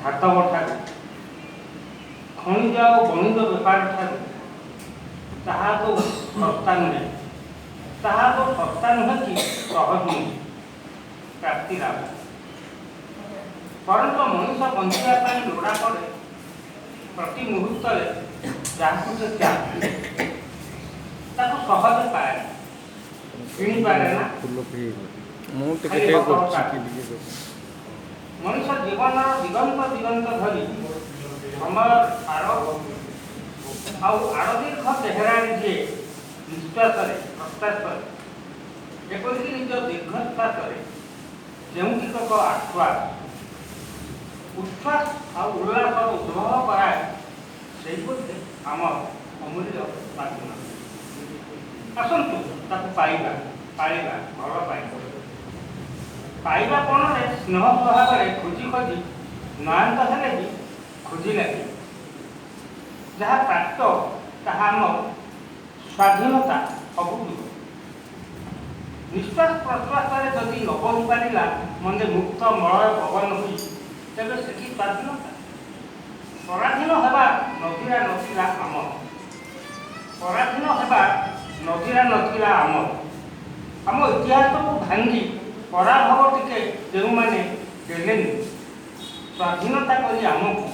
धातव ठारू खनिज और बणिज बेपार ठारू ताहा तो सस्ता नुहे ताहा तो सस्ता नुहे कि सहज नुहे प्राप्ति लाभ परंतु मनुष्य बंचापी लोड़ा पड़े प्रति मुहूर्त जहाँ से चाहे सहज पाए किणी पारे ना मनुष्य जीवन दिगंत दिगंत धरी समय आड़ आड़दीर्घ चेहरा जे निश्वास प्रत्याश एपरिक निज दीर्घश्वास जो टिकक आश्वास उच्छ्वास और उल्लास उद्भव कराए से आम अमूल्य प्रार्थना आसतु पाइबा पाइबा भल पाइबा कौन स्नेह स्वभाव खोजी खोजी नयांत हेले भी खोजी लगे जहाँ प्राप्त ताहा आम स्वाधीनता अभूत निश्वास प्रश्वास जदि न बही पारा मन मुक्त मलय पवन हुई तेज से स्वाधीनता पराधीन होगा नथिला नथिला आम पराधीन होगा नथिला नथिला आम इतिहास को भांगी पराभव टिके जो मैंने देले स्वाधीनता करी आमको